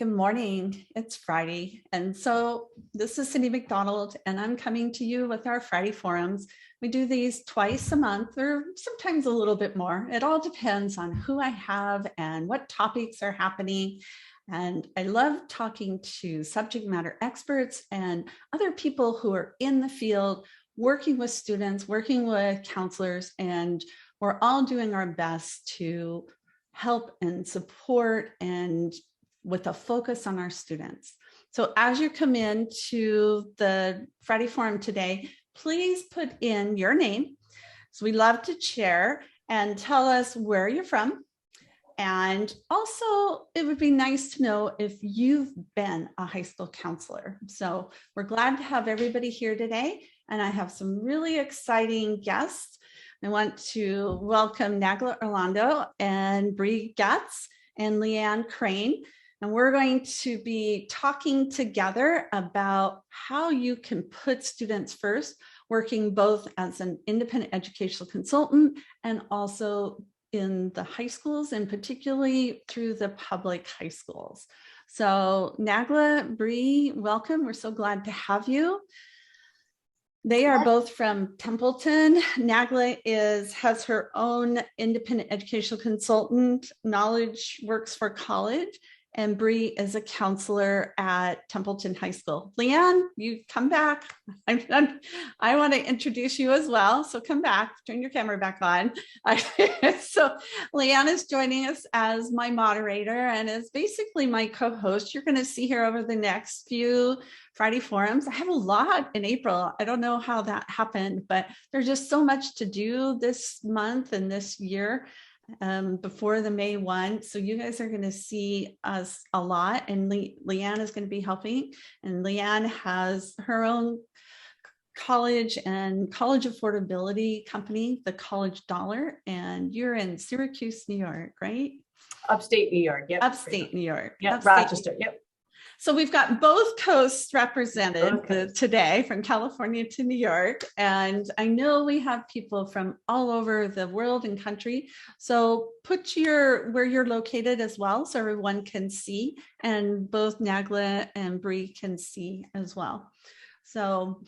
Good morning. It's Friday. And so this is Cindy McDonald, and I'm coming to you with our Friday forums. We do these twice a month or sometimes a little bit more. It all depends on who I have and what topics are happening. And I love talking to subject matter experts and other people who are in the field, working with students, working with counselors, and we're all doing our best to help and support and with a focus on our students. So as you come into the Friday Forum today, please put in your name. So we love to share and tell us where you're from. And also, it would be nice to know if you've been a high school counselor. So we're glad to have everybody here today. And I have some really exciting guests. I want to welcome Nagla Orlando and Bree Getz and Leanne Crane. And we're going to be talking together about how you can put students first, working both as an independent educational consultant and also in the high schools, and particularly through the public high schools. So Nagla, Bree, welcome. We're so glad to have you. They are both from Templeton. Nagla has her own independent educational consultant, Knowledge Works for College, and Bree is a counselor at Templeton High School. Leanne, you come back. I want to introduce you as well. So come back, turn your camera back on. So Leanne is joining us as my moderator and is basically my co-host. You're going to see her over the next few Friday forums. I have a lot in April. I don't know how that happened, but there's just so much to do this month and this year. Before the May 1. So you guys are going to see us a lot, and Leanne is going to be helping. And Leanne has her own college and college affordability company, the College Dollar, and you're in Syracuse, New York, right? Upstate New York. Yep. Upstate New York. Yep. Rochester. Yep. So we've got both coasts represented today, from California to New York. And I know we have people from all over the world and country. So put where you're located as well, so everyone can see, and both Nagla and Bree can see as well. So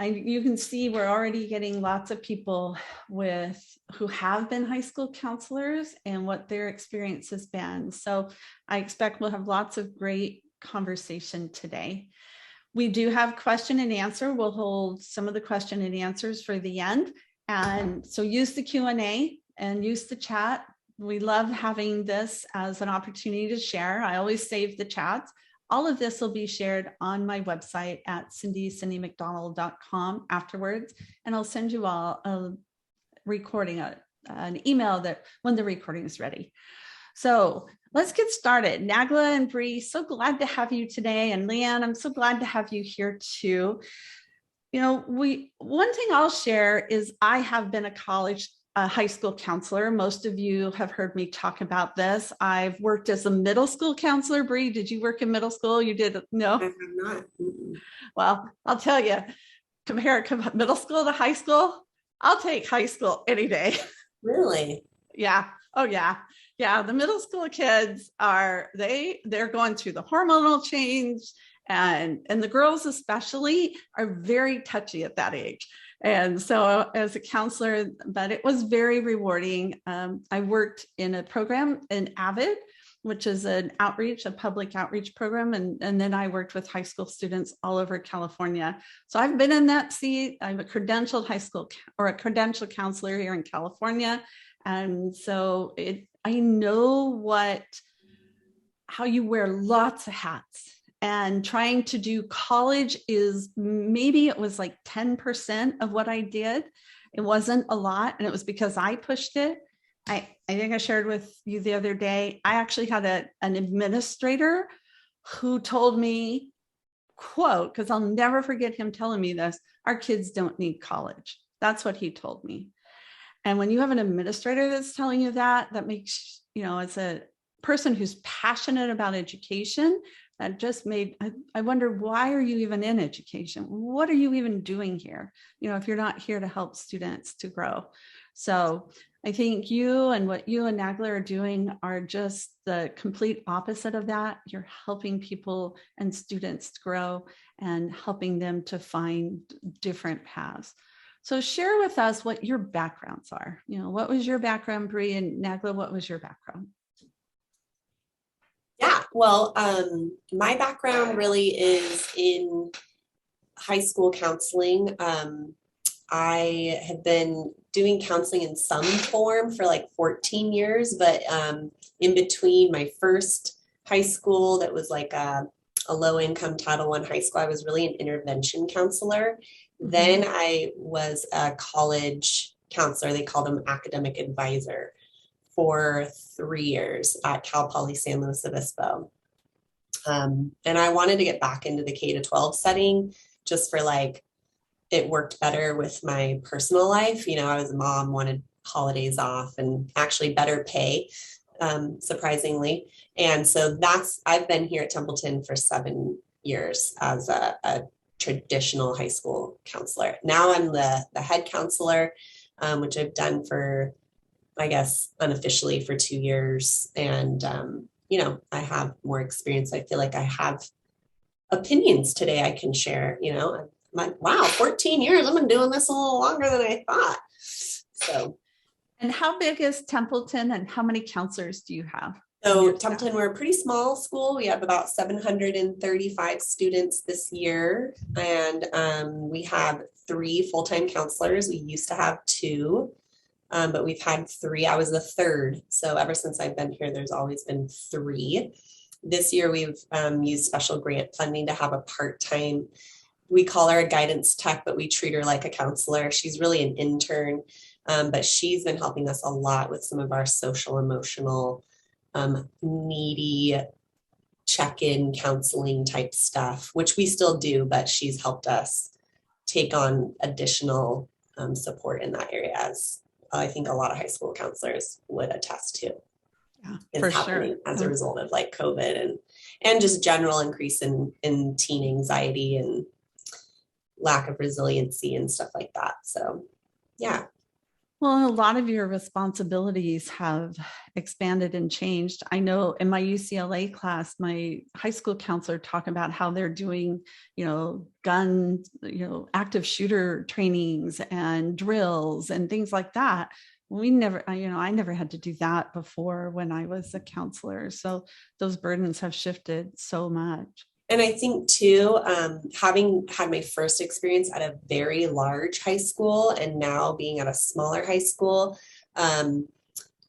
you can see we're already getting lots of people who have been high school counselors and what their experience has been. So I expect we'll have lots of great conversation today. We do have question and answer. We'll hold some of the question and answers for the end. And so use the Q&A and use the chat. We love having this as an opportunity to share. I always save the chats. All of this will be shared on my website at cindymcdonald.com afterwards. And I'll send you all a recording, an email that when the recording is ready. So let's get started. Nagla and Bree, so glad to have you today. And Leanne, I'm so glad to have you here too. You know, one thing I'll share is I have been a high school counselor. Most of you have heard me talk about this. I've worked as a middle school counselor. Bree, did you work in middle school? You did? No? I have not. Well, I'll tell you, compare middle school to high school. I'll take high school any day. Really? Yeah. Oh, yeah. Yeah. The middle school kids they're going through the hormonal change, and the girls especially are very touchy at that age. And so as a counselor, but it was very rewarding. I worked in a program in AVID, which is a public outreach program. And then I worked with high school students all over California. So I've been in that seat. I'm a credentialed high school or a credentialed counselor here in California. And so I know how you wear lots of hats, and trying to do college is maybe it was like 10% of what I did. It wasn't a lot. And it was because I pushed it. I think I shared with you the other day, I actually had an administrator who told me, quote, because I'll never forget him telling me this, our kids don't need college. That's what he told me. And when you have an administrator that's telling you that makes, as a person who's passionate about education, that just made, I wonder, why are you even in education? What are you even doing here? If you're not here to help students to grow. So I think you and what you and Nagler are doing are just the complete opposite of that. You're helping people and students grow and helping them to find different paths. So share with us what your backgrounds are. You know, what was your background, Bree, and Nagler, what was your background? Yeah, well, my background really is in high school counseling. I have been doing counseling in some form for like 14 years, but in between my first high school that was like a low income Title I high school, I was really an intervention counselor. Then I was a college counselor. They called them academic advisor for 3 years at Cal Poly San Luis Obispo. And I wanted to get back into the K-12 setting just for like, it worked better with my personal life. You know, I was a mom, wanted holidays off and actually better pay, surprisingly. And so I've been here at Templeton for 7 years as a traditional high school counselor. Now I'm the head counselor, which I've done for, I guess, unofficially for 2 years. And, you know, I have more experience. I feel like I have opinions today I can share, you know. I'm like, wow, 14 years. I've been doing this a little longer than I thought. So. And how big is Templeton and how many counselors do you have? So Templeton, we're a pretty small school. We have about 735 students this year. And we have 3 full-time counselors. We used to have 2, but we've had 3. I was the 3rd. So ever since I've been here, there's always been 3. This year, we've used special grant funding to have a part-time, we call her a guidance tech, but we treat her like a counselor. She's really an intern, but she's been helping us a lot with some of our social, emotional, needy check-in counseling type stuff, which we still do, but she's helped us take on additional support in that area, as I think a lot of high school counselors would attest to. Yeah, is for happening sure. as a result of like COVID and just general increase in teen anxiety and lack of resiliency and stuff like that. So, yeah. Well, a lot of your responsibilities have expanded and changed. I know in my UCLA class, my high school counselor talked about how they're doing, you know, gun, you know, active shooter trainings and drills and things like that. We never, you know, I never had to do that before when I was a counselor. So those burdens have shifted so much. And I think too, having had my first experience at a very large high school and now being at a smaller high school,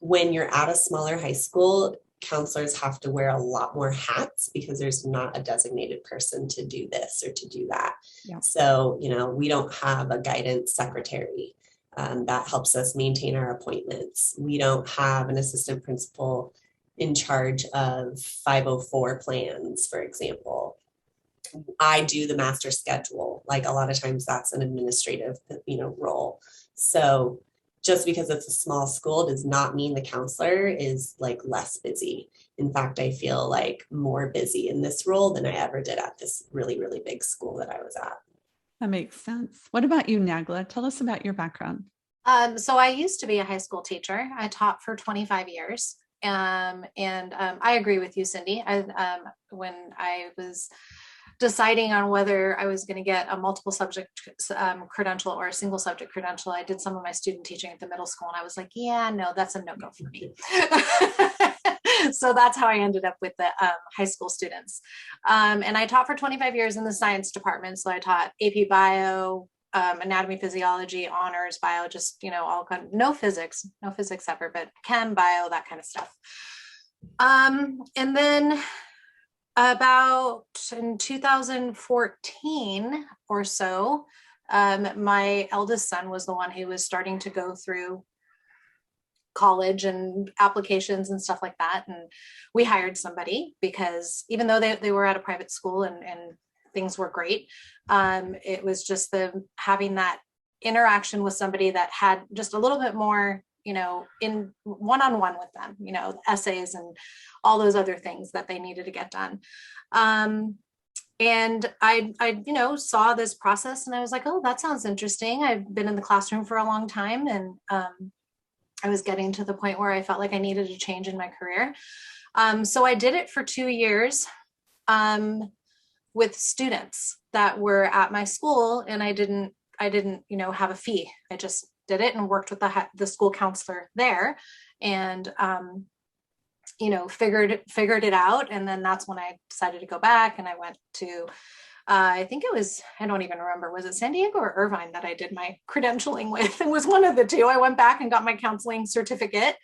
when you're at a smaller high school, counselors have to wear a lot more hats because there's not a designated person to do this or to do that. Yeah. So, you know, we don't have a guidance secretary that helps us maintain our appointments. We don't have an assistant principal in charge of 504 plans, for example. I do the master schedule. Like a lot of times that's an administrative, you know, role. So just because it's a small school does not mean the counselor is like less busy. In fact, I feel like more busy in this role than I ever did at this really, really big school that I was at. That makes sense. What about you, Nagla? Tell us about your background. So I used to be a high school teacher. I taught for 25 years. I agree with you, Cindy. When I was deciding on whether I was going to get a multiple subject credential or a single subject credential, I did some of my student teaching at the middle school, and I was like, yeah, no, that's a no-go for me. So that's how I ended up with the high school students. And I taught for 25 years in the science department. So I taught AP Bio, anatomy, physiology, honors, bio, just, you know, all kind of, no physics ever, but chem, bio, that kind of stuff. And then about in 2014 or so, my eldest son was the one who was starting to go through college and applications and stuff like that. And we hired somebody because even though they were at a private school and things were great, it was just having that interaction with somebody that had just a little bit more, you know, in one-on-one with them, you know, essays and all those other things that they needed to get done. And I, you know, saw this process and I was like, oh, that sounds interesting. I've been in the classroom for a long time. And I was getting to the point where I felt like I needed a change in my career. So I did it for 2 years with students that were at my school, and I didn't, have a fee. I just did it and worked with the school counselor there, and figured it out. And then that's when I decided to go back, and I went to I think it was, I don't even remember, was it San Diego or Irvine that I did my credentialing with? It was one of the two. I went back and got my counseling certificate,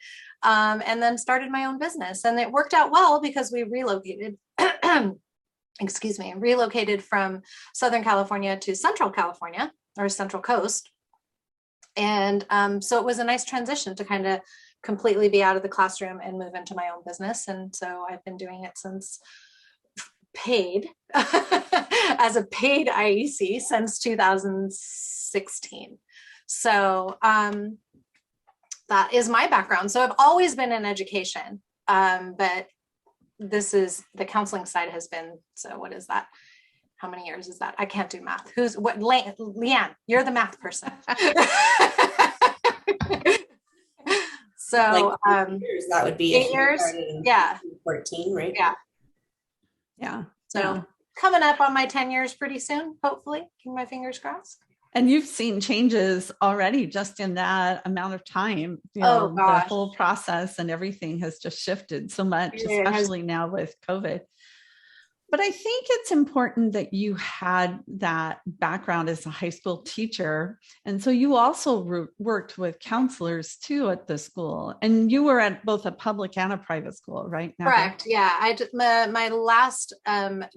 and then started my own business. And it worked out well because we relocated, relocated from Southern California to Central California, or Central Coast. And so it was a nice transition to kind of completely be out of the classroom and move into my own business. And so I've been doing it since paid as a paid IEC since 2016. So that is my background. So I've always been in education, but this is the counseling side has been, so what is that? How many years is that? I can't do math. Leanne, you're the math person. So years, that would be 8 years. Yeah. 14, right? Yeah. Yeah. So coming up on my 10 years pretty soon, hopefully. Keep my fingers crossed. And you've seen changes already just in that amount of time. Gosh. The whole process and everything has just shifted so much, especially now with COVID. But I think it's important that you had that background as a high school teacher. And so you also worked with counselors too at the school. And you were at both a public and a private school, right? Correct. Yeah. My last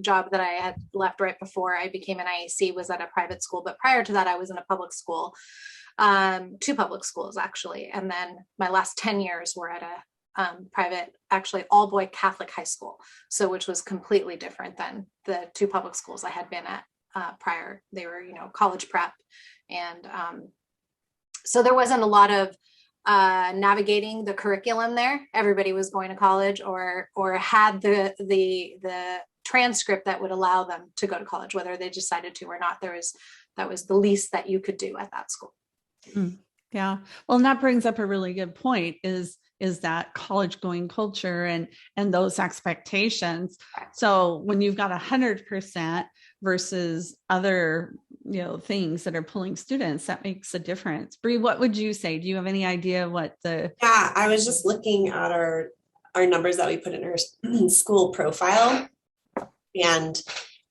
job that I had left right before I became an IEC was at a private school. But prior to that, I was in a public school, 2 public schools, actually. And then my last 10 years were at a private, actually all boy Catholic high school. So, which was completely different than the 2 public schools I had been at prior. They were, college prep. And so there wasn't a lot of navigating the curriculum there. Everybody was going to college or had the transcript that would allow them to go to college, whether they decided to or not. That was the least that you could do at that school. Yeah. Well, and that brings up a really good point is that college going culture and those expectations. So when you've got 100% versus other, things that are pulling students, that makes a difference. Bree, what would you say? Do you have any idea what the? Yeah, I was just looking at our numbers that we put in our school profile, and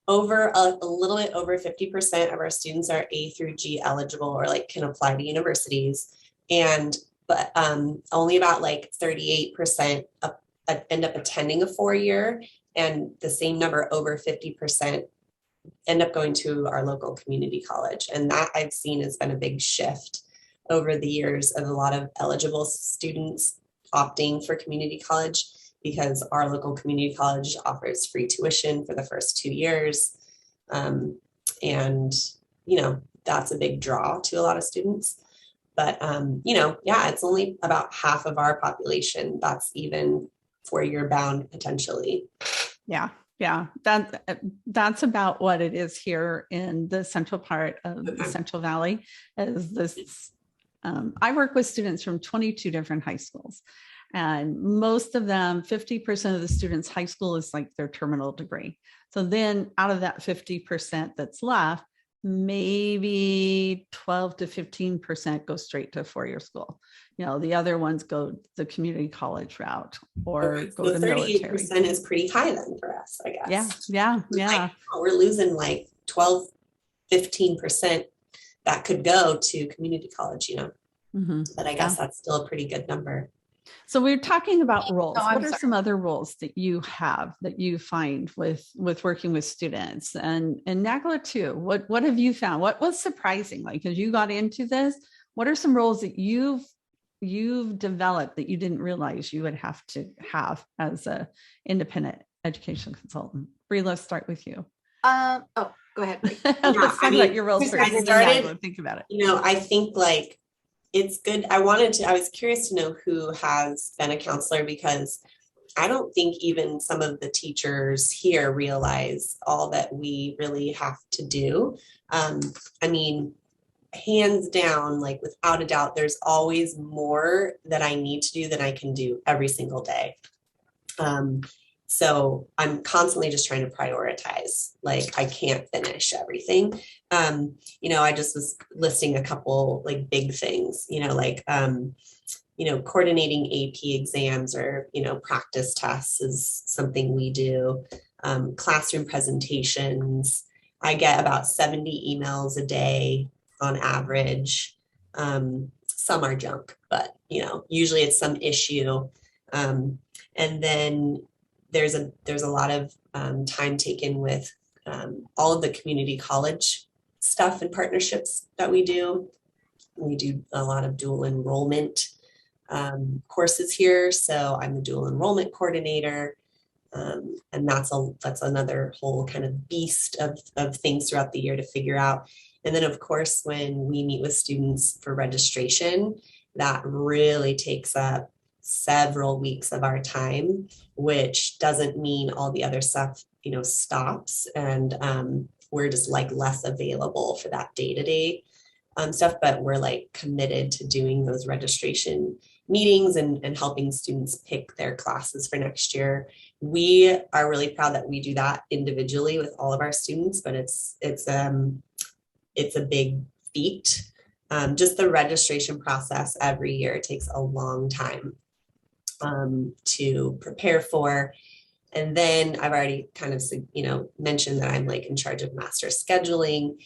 over a little bit over 50% of our students are A through G eligible or can apply to universities. But only about 38% end up attending a 4-year, and the same number, over 50%, end up going to our local community college. And that I've seen has been a big shift over the years of a lot of eligible students opting for community college, because our local community college offers free tuition for the first 2 years. And, that's a big draw to a lot of students. But, it's only about half of our population that's even 4-year bound potentially. Yeah. That's about what it is here in the central part of the Central Valley. As this, I work with students from 22 different high schools, and most of them, 50% of the students' high school is their terminal degree. So then out of that 50% that's left, maybe 12 to 15% go straight to 4-year school. The other ones go the community college route or go to military. 38% is pretty high then for us, I guess. Yeah. We're losing 12, 15% that could go to community college, but I guess that's still a pretty good number. So we're talking about roles. What are some other roles that you have that you find with working with students and NAGLA too? What have you found? What was surprising? As you got into this, what are some roles that you've developed that you didn't realize you would have to have as a independent education consultant? Bree, let's start with you. Go ahead. Let's talk about your roles first. Think about it. I think it's good. I was curious to know who has been a counselor, because I don't think even some of the teachers here realize all that we really have to do. hands down, like without a doubt, there's always more that I need to do than I can do every single day. So I'm constantly just trying to prioritize, like I can't finish everything. I just was listing a couple like big things, coordinating AP exams or, practice tests is something we do. Classroom presentations. I get about 70 emails a day on average. Some are junk, but, usually it's some issue. And then there's a lot of time taken with all of the community college stuff and partnerships that we do. We do a lot of dual enrollment courses here. So I'm the dual enrollment coordinator. And that's another whole kind of beast of things throughout the year to figure out. And then of course, when we meet with students for registration, that really takes up several weeks of our time, which doesn't mean all the other stuff, stops. And we're just like less available for that day-to-day stuff, but we're like committed to doing those registration meetings and helping students pick their classes for next year. We are really proud that we do that individually with all of our students, but it's a big feat. Just the registration process every year takes a long time to prepare for. And then I've already kind of, mentioned that I'm like in charge of master scheduling.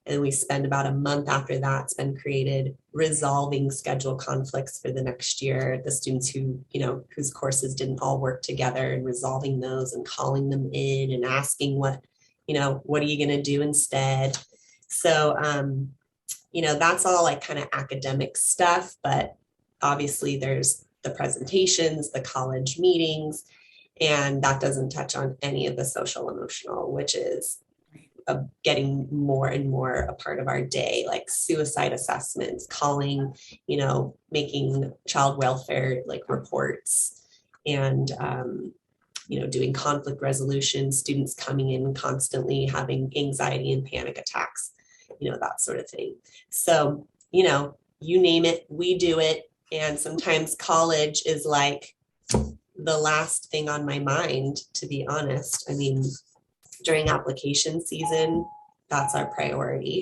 And we spend about a month after that's been created resolving schedule conflicts for the next year. The students who, whose courses didn't all work together, and resolving those and calling them in and asking what are you going to do instead? So, that's all like kind of academic stuff, but obviously there's the presentations, the college meetings, and that doesn't touch on any of the social emotional, which is getting more and more a part of our day, like suicide assessments, calling, making child welfare like reports, and doing conflict resolution, students coming in constantly having anxiety and panic attacks, that sort of thing. So, you name it, we do it. And sometimes college is like the last thing on my mind, to be honest. I mean, during application season, that's our priority.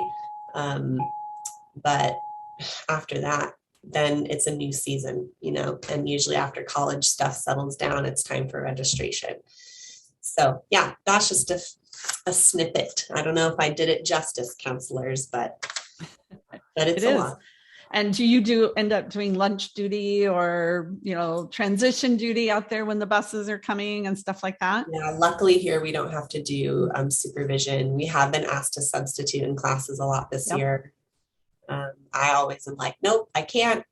But after that, then it's a new season, and usually after college stuff settles down, it's time for registration. So yeah, that's just a snippet. I don't know if I did it justice, counselors, but it's a lot. And do you end up doing lunch duty or, transition duty out there when the buses are coming and stuff like that? Yeah, luckily here we don't have to do supervision. We have been asked to substitute in classes a lot this year. I always am like, nope, I can't.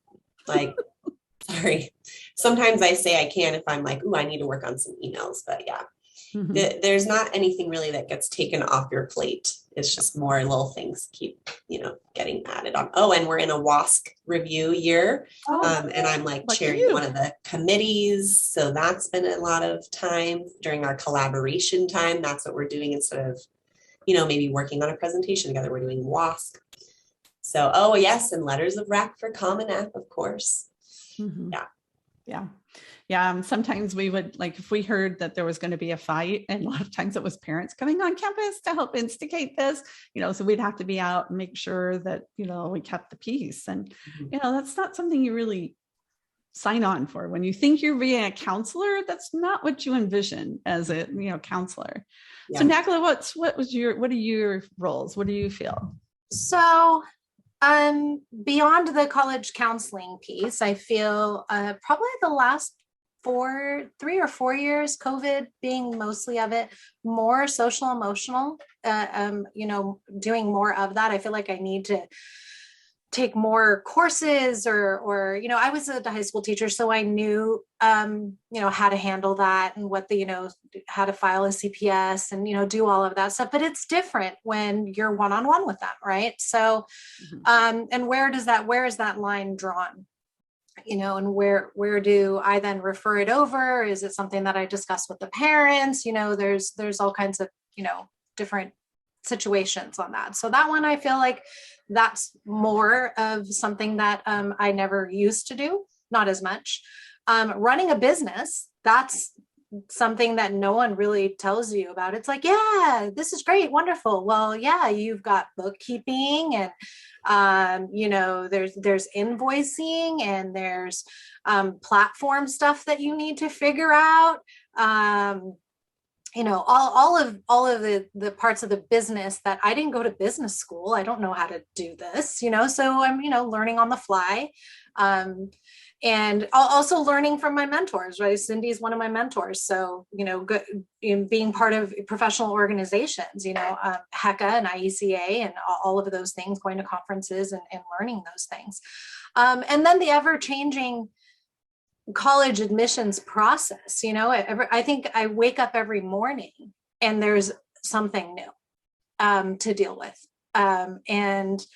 Like, sorry. Sometimes I say I can if I'm like, ooh, I need to work on some emails. But yeah, there's not anything really that gets taken off your plate. It's just more little things keep, getting added on. Oh, and we're in a WASC review year. And I'm like chairing one of the committees. So that's been a lot of time during our collaboration time. That's what we're doing instead of, maybe working on a presentation together. We're doing WASC. So, oh yes, and letters of rec for Common App, of course. Yeah. Sometimes we would, like, if we heard that there was going to be a fight, and a lot of times it was parents coming on campus to help instigate this, so we'd have to be out and make sure that, we kept the peace. And, that's not something you really sign on for. When you think you're being a counselor, that's not what you envision as a, counselor. Yeah. So Nakla, what are your roles? What do you feel? So beyond the college counseling piece, I feel probably the last 3 or 4 years, COVID being mostly of it, more social emotional, doing more of that. I feel like I need to take more courses or I was a high school teacher, so I knew, how to handle that and what how to file a CPS and, do all of that stuff. But it's different when you're one-on-one with them. Right. So, and where is that line drawn? And where do I then refer it over? Is it something that I discuss with the parents? There's all kinds of, different situations on that. So that one, I feel like that's more of something that I never used to do, not as much. Running a business, that's something that no one really tells you about. It's like, yeah, this is great, wonderful. Well, yeah, you've got bookkeeping and there's invoicing and there's platform stuff that you need to figure out. All of the parts of the business that I didn't go to business school. I don't know how to do this, so I'm, learning on the fly. And also learning from my mentors, right? Cindy is one of my mentors. So, being part of professional organizations, HECA and IECA and all of those things, going to conferences and learning those things. And then the ever-changing college admissions process, I think I wake up every morning and there's something new to deal with. And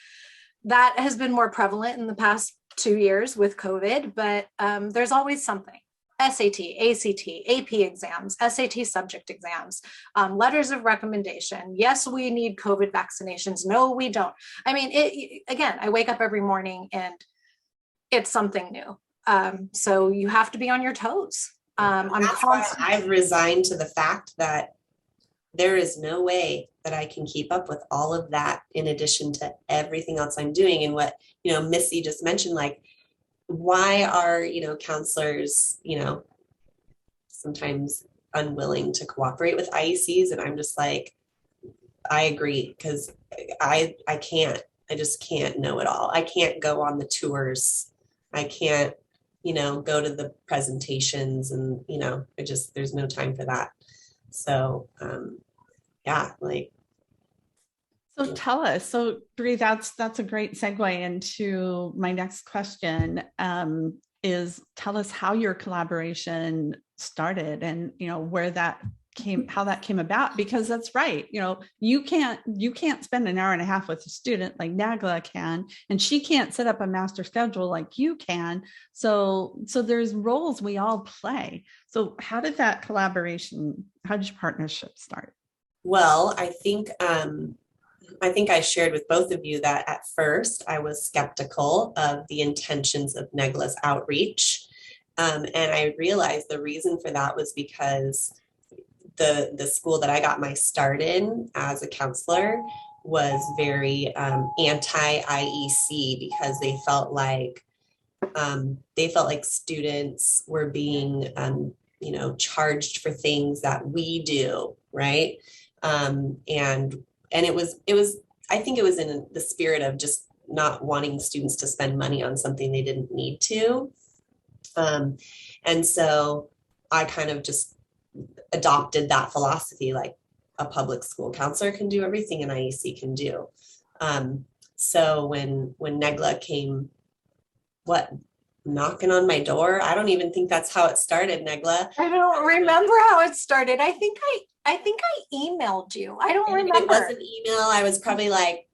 that has been more prevalent in the past 2 years with COVID, but there's always something. SAT, ACT, AP exams, SAT subject exams, letters of recommendation. Yes, we need COVID vaccinations. No, we don't. I mean, again, I wake up every morning and it's something new. So you have to be on your toes. That's why I've resigned to the fact that there is no way that I can keep up with all of that in addition to everything else I'm doing. And what, Missy just mentioned, like, why are, counselors, sometimes unwilling to cooperate with IECs? And I'm just like, I agree, because I just can't know it all. I can't go on the tours. I can't, go to the presentations and, there's no time for that. So, So tell us, so Bree, that's a great segue into my next question, is tell us how your collaboration started and, how that came about, because that's right. You can't spend an hour and a half with a student like Nagla can, and she can't set up a master schedule like you can. So there's roles we all play. So how did your partnership start? Well, I think I shared with both of you that at first I was skeptical of the intentions of Negla's outreach. And I realized the reason for that was because the school that I got my start in as a counselor was very anti-IEC, because they felt like students were being charged for things that we do, right? And it was I think it was in the spirit of just not wanting students to spend money on something they didn't need to. And so I kind of just adopted that philosophy, like a public school counselor can do everything an IEC can do. So when Negla came, knocking on my door, I don't even think that's how it started, Negla. I don't remember how it started. I think I emailed you. I don't remember. It wasn't email. I was probably like,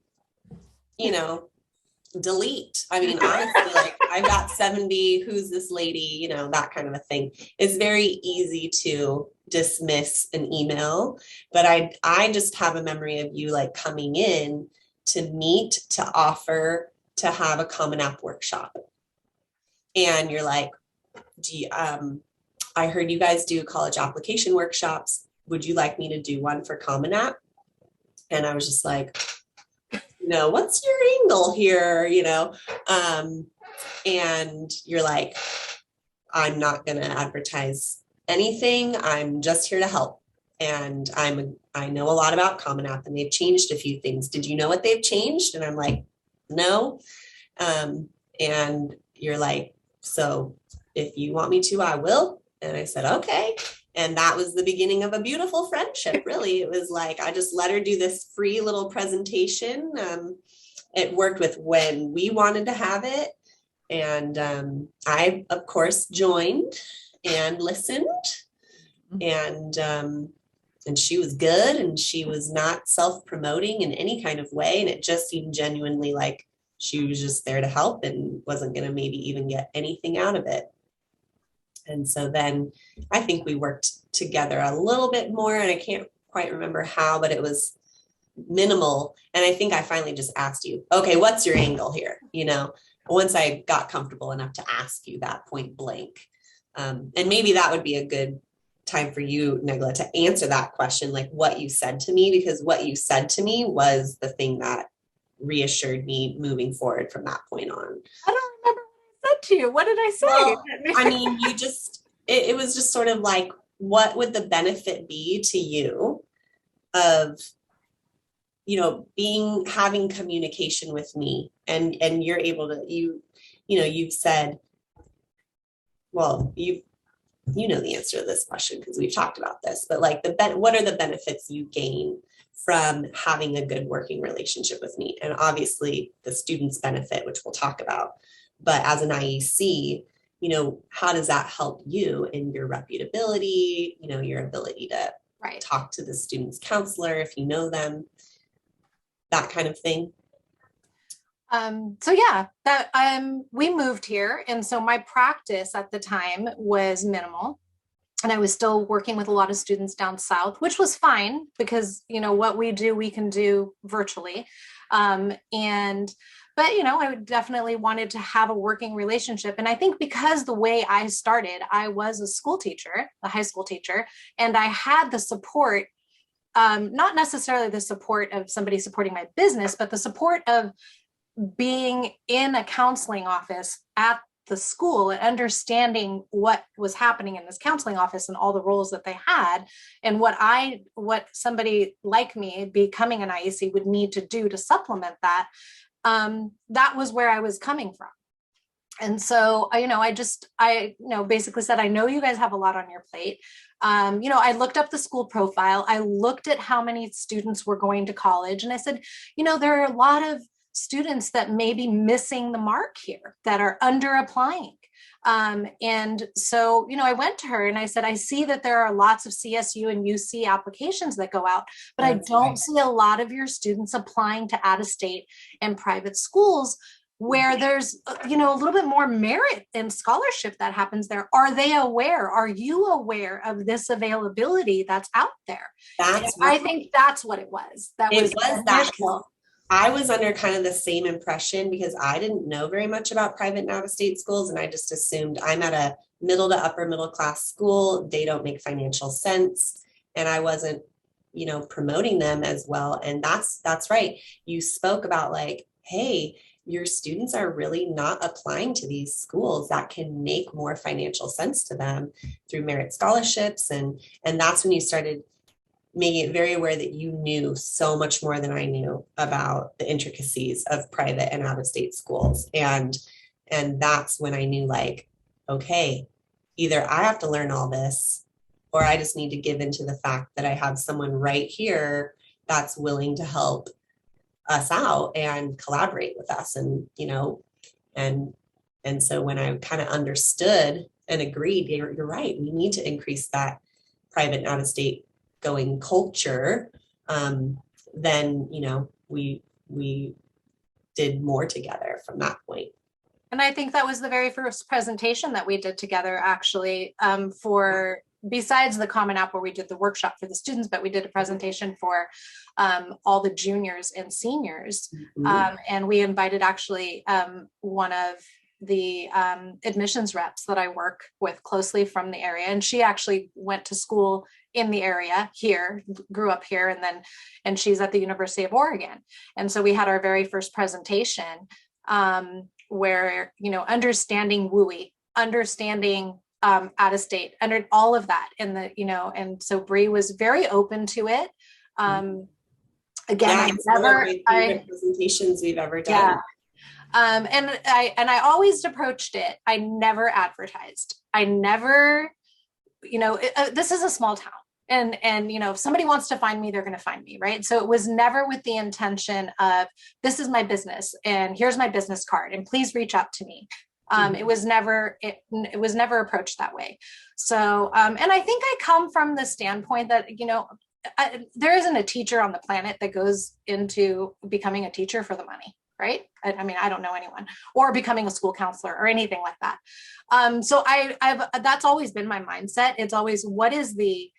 delete. I mean, honestly, like, I've got 70, who's this lady, that kind of a thing. It's very easy to dismiss an email, but I just have a memory of you like coming in to meet, to offer, to have a Common App workshop. And you're like, I heard you guys do college application workshops. Would you like me to do one for Common App? And I was just like, what's your angle here? And you're like, I'm not going to advertise anything. I'm just here to help. And I know a lot about Common App, and they've changed a few things. Did you know what they've changed? And I'm like, no. And you're like, so if you want me to, I will. And I said, okay. And that was the beginning of a beautiful friendship, really. It was like, I just let her do this free little presentation. It worked with when we wanted to have it. And I, of course, joined and listened. And she was good, and she was not self-promoting in any kind of way. And it just seemed genuinely like she was just there to help and wasn't going to maybe even get anything out of it. And so then I think we worked together a little bit more, and I can't quite remember how, but it was minimal. And I think I finally just asked you, okay, what's your angle here? Once I got comfortable enough to ask you that point blank. And maybe that would be a good time for you, Negla, to answer that question, like what you said to me, because what you said to me was the thing that reassured me moving forward from that point on. I don't remember what I said to you. What did I say? Well, I mean, it was just sort of like, what would the benefit be to you of, having communication with me, and you're able to, you've said, well, you know the answer to this question because we've talked about this, but like what are the benefits you gain from having a good working relationship with me? And obviously the students benefit, which we'll talk about, but as an IEC, how does that help you in your reputability, your ability to talk to the student's counselor if you know them, that kind of thing? So yeah, that we moved here. And so my practice at the time was minimal. And I was still working with a lot of students down south, which was fine because, what we do, we can do virtually. But I definitely wanted to have a working relationship. And I think because the way I started, I was a school teacher, a high school teacher, and I had the support, not necessarily the support of somebody supporting my business, but the support of being in a counseling office at the school and understanding what was happening in this counseling office and all the roles that they had and what somebody like me becoming an IEC would need to do to supplement that. That was where I was coming from. And so, I basically said, I know you guys have a lot on your plate. I looked up the school profile. I looked at how many students were going to college. And I said, there are a lot of students that may be missing the mark here, that are under applying. And so, I went to her and I said, I see that there are lots of CSU and UC applications that go out, but I don't see a lot of your students applying to out-of-state and private schools where there's, a little bit more merit and scholarship that happens there. Are they aware? Are you aware of this availability that's out there? I think that's what it was. I was under kind of the same impression because I didn't know very much about private and out-of-state schools. And I just assumed I'm at a middle to upper middle class school. They don't make financial sense. And I wasn't, promoting them as well. And that's right. You spoke about like, hey, your students are really not applying to these schools that can make more financial sense to them through merit scholarships. And that's when you started making it very aware that you knew so much more than I knew about the intricacies of private and out-of-state schools. And that's when I knew, like, okay, either I have to learn all this, or I just need to give into the fact that I have someone right here that's willing to help us out and collaborate with us. And, and so when I kind of understood and agreed, you're right, we need to increase that private and out-of-state going culture, then we did more together from that point. And I think that was the very first presentation that we did together, actually, for besides the Common App where we did the workshop for the students, but we did a presentation for all the juniors and seniors. Mm-hmm. And we invited actually one of the admissions reps that I work with closely from the area. And she actually went to school in the area here, grew up here, and she's at the University of Oregon. And so we had our very first presentation where, understanding WUI, understanding out of state, under all of that. And and so Bree was very open to it. Again, presentations we've ever done. Yeah. And I always approached it. I never advertised. I never, this is a small town. And if somebody wants to find me, they're going to find me, right? So it was never with the intention of, this is my business and here's my business card and please reach out to me. It was never approached that way. So, and I think I come from the standpoint that, there isn't a teacher on the planet that goes into becoming a teacher for the money, right? I mean, I don't know anyone, or becoming a school counselor or anything like that. So I've that's always been my mindset. It's always, what is the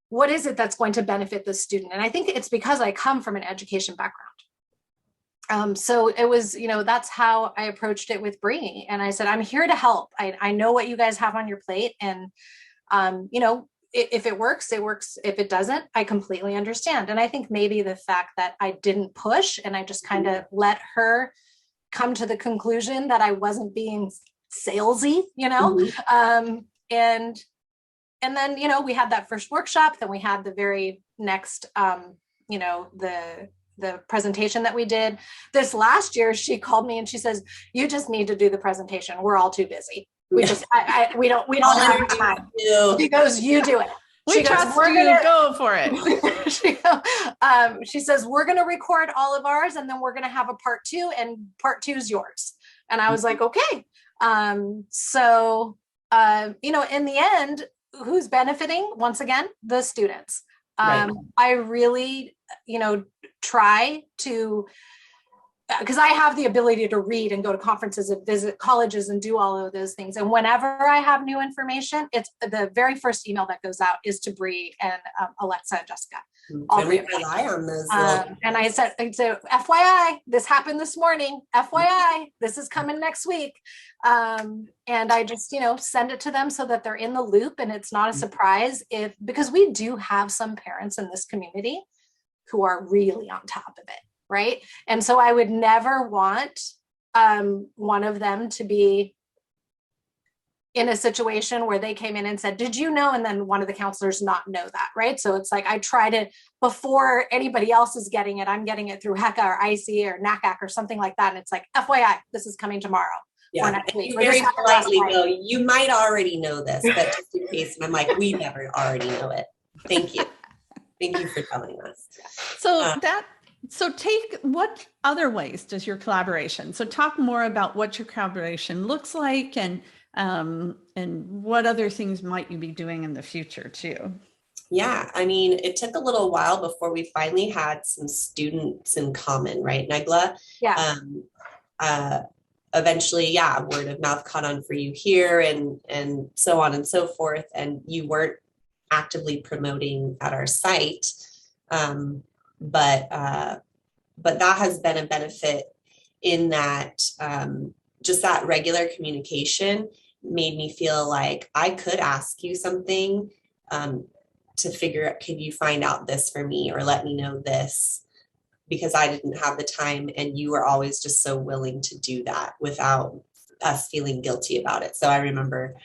what is it that's going to benefit the student? And I think it's because I come from an education background. So it was, that's how I approached it with Bree. And I said, I'm here to help. I know what you guys have on your plate. And, if it works, it works. If it doesn't, I completely understand. And I think maybe the fact that I didn't push and I just kind of let her come to the conclusion that I wasn't being salesy, and then, we had that first workshop, then we had the very next, the presentation that we did this last year. She called me and she says, you just need to do the presentation. We're all too busy. We don't have time. She goes, you do it. We trust you, go for it. She says, we're going to record all of ours and then we're going to have a part 2 and part 2 is yours. And I was like, okay. So, in the end, who's benefiting? Once again, the students. Right. I really, try to, because I have the ability to read and go to conferences and visit colleges and do all of those things. And whenever I have new information, it's the very first email that goes out is to Bree and Alexa and Jessica. And we rely on those. And I said, FYI, this happened this morning. FYI, this is coming next week. And I just, send it to them so that they're in the loop and it's not a surprise because we do have some parents in this community who are really on top of it. Right. And so I would never want one of them to be in a situation where they came in and said, did you know? And then one of the counselors not know that. Right. So it's like, I try to, before anybody else is getting it, I'm getting it through HECA or IEC or NACAC or something like that. And it's like, FYI, this is coming tomorrow. Yeah. Or next week. You very politely go, you might already know this, but just in case. And I'm like, we never already know it. Thank you. Thank you for telling us. So what other ways does your collaboration? So talk more about what your collaboration looks like and what other things might you be doing in the future too? Yeah, I mean, it took a little while before we finally had some students in common, right, Negla? Yeah. Eventually, word of mouth caught on for you here and so on and so forth. And you weren't actively promoting at our site. But that has been a benefit in that just that regular communication made me feel like I could ask you something to figure out, could you find out this for me or let me know this, because I didn't have the time and you were always just so willing to do that without us feeling guilty about it. So I remember,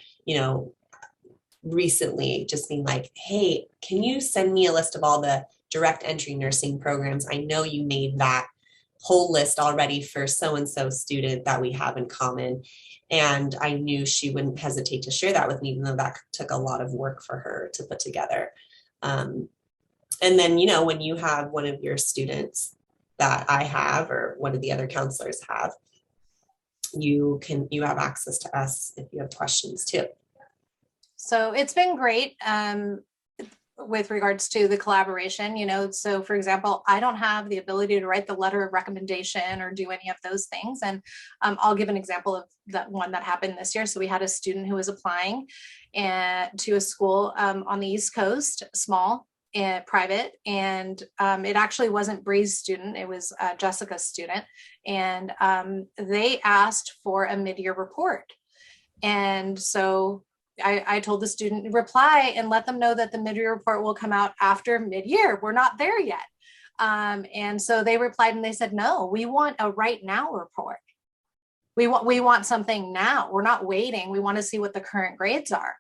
recently just being like, hey, can you send me a list of all the direct entry nursing programs? I know you made that whole list already for so-and-so student that we have in common. And I knew she wouldn't hesitate to share that with me, even though that took a lot of work for her to put together. And then, when you have one of your students that I have, or one of the other counselors have, you have access to us if you have questions too. So it's been great. With regards to the collaboration, so for example, I don't have the ability to write the letter of recommendation or do any of those things. And I'll give an example of that one that happened this year. So we had a student who was applying to a school on the East Coast, small and private. And it actually wasn't Bree's student. It was Jessica's student. And they asked for a mid-year report. And so I told the student, reply and let them know that the mid-year report will come out after mid-year. We're not there yet. And so they replied and they said, no, we want a right now report. We want something now. We're not waiting. We want to see what the current grades are.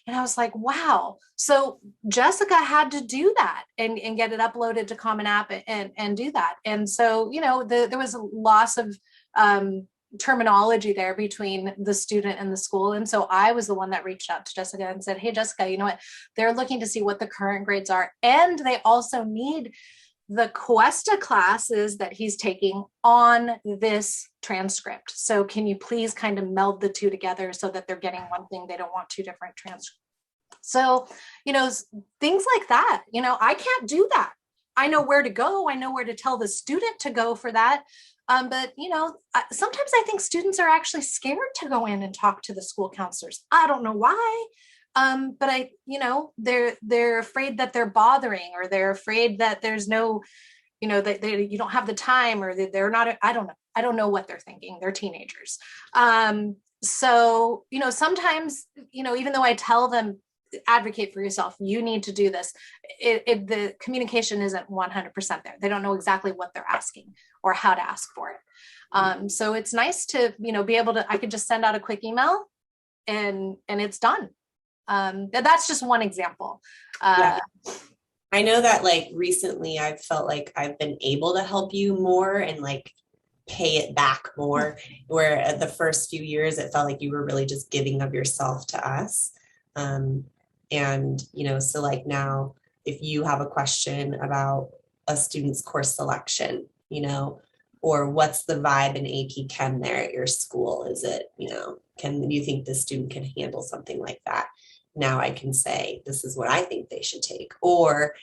And I was like, wow. So Jessica had to do that and get it uploaded to Common App and do that. And so, there was a loss of terminology there between the student and the school. And so I was the one that reached out to Jessica and said, hey, Jessica, you know what? They're looking to see what the current grades are. And they also need the Cuesta classes that he's taking on this transcript. So can you please kind of meld the two together so that they're getting one thing? They don't want two different transcripts. So, things like that, I can't do that. I know where to go. I know where to tell the student to go for that. But, sometimes I think students are actually scared to go in and talk to the school counselors. I don't know why. But they're afraid that they're bothering, or they're afraid that there's no, that you don't have the time, or that they're not, I don't know. I don't know what they're thinking. They're teenagers. So, sometimes, even though I tell them, advocate for yourself, you need to do this, the communication isn't 100% there. They don't know exactly what they're asking or how to ask for it. So it's nice to, be able to, I could just send out a quick email and it's done. That's just one example. Yeah. I know that like recently I've felt like I've been able to help you more and like pay it back more, where at the first few years it felt like you were really just giving of yourself to us. And so like now if you have a question about a student's course selection, or what's the vibe in AP Chem there at your school? Is it, can you think the student can handle something like that? Now I can say, this is what I think they should take. Or,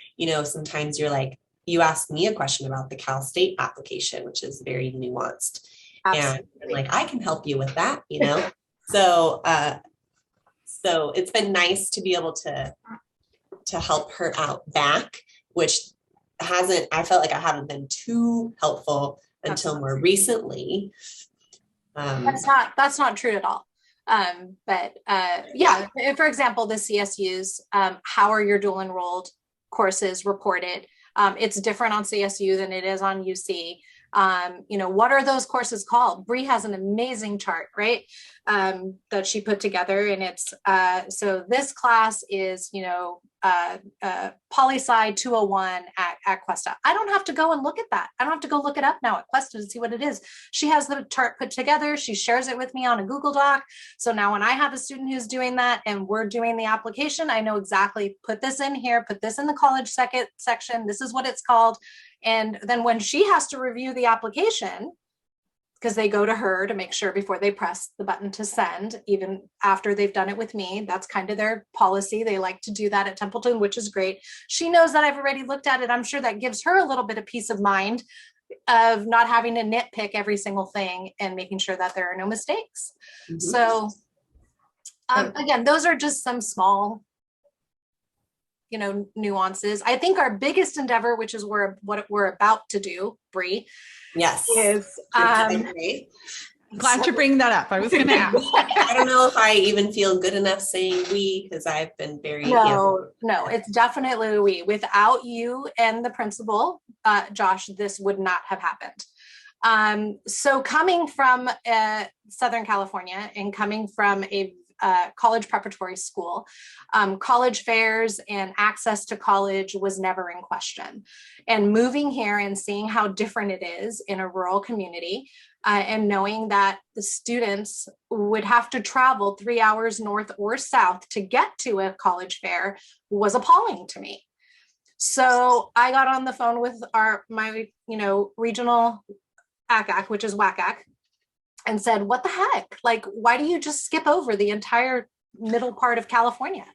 sometimes you're like, you ask me a question about the Cal State application, which is very nuanced. Absolutely. And like, I can help you with that, So, so it's been nice to be able to help her out back, which I felt like I haven't been too helpful until more recently. That's not true at all. But yeah, for example, the CSUs, how are your dual enrolled courses reported? It's different on CSU than it is on UC. What are those courses called? Bree has an amazing chart, right? That she put together, and it's so this class is Poli-Sci 201 at Cuesta. I don't have to go and look at that. I don't have to go look it up now at Cuesta to see what it is. She has the chart put together. She shares it with me on a Google Doc. So now when I have a student who's doing that and we're doing the application, I know exactly, put this in here, put this in the college section. This is what it's called. And then when she has to review the application, because they go to her to make sure before they press the button to send, even after they've done it with me, that's kind of their policy. They like to do that at Templeton, which is great. She knows that I've already looked at it. I'm sure that gives her a little bit of peace of mind of not having to nitpick every single thing and making sure that there are no mistakes. Mm-hmm. So again, those are just some small nuances. I think our biggest endeavor, which is what we're about to do, Bree. Yes. Is glad to bring that up. I was going to ask. I don't know if I even feel good enough saying we, because I've been very no, it's definitely we. Without you and the principal, Josh, this would not have happened. So coming from Southern California and coming from a college preparatory school, college fairs and access to college was never in question. And moving here and seeing how different it is in a rural community, and knowing that the students would have to travel 3 hours north or south to get to a college fair was appalling to me. So I got on the phone with my regional ACAC, which is WACAC, and said, what the heck? Like, why do you just skip over the entire middle part of California?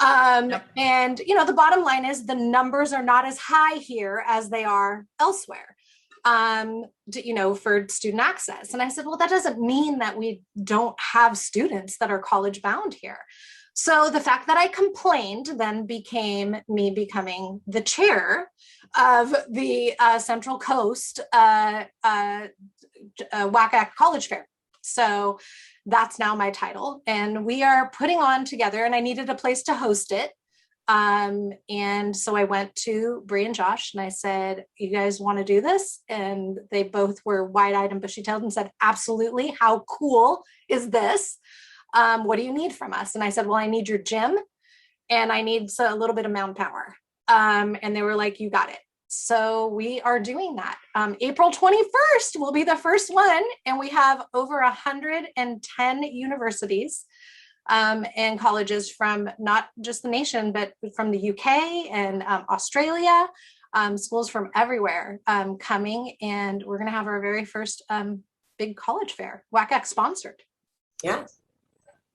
Yep. And, the bottom line is the numbers are not as high here as they are elsewhere, for student access. And I said, well, that doesn't mean that we don't have students that are college bound here. So the fact that I complained then became me becoming the chair of the Central Coast WACAC College Fair. So that's now my title. And we are putting on together, and I needed a place to host it. And so I went to Bree and Josh and I said, you guys want to do this? And they both were wide-eyed and bushy-tailed and said, absolutely. How cool is this? What do you need from us? And I said, well, I need your gym and I need a little bit of manpower. And they were like, you got it. So we are doing that. April 21st will be the first one. And we have over 110 universities and colleges from not just the nation, but from the UK and Australia, schools from everywhere coming. And we're going to have our very first big college fair, WACAC sponsored. Yeah.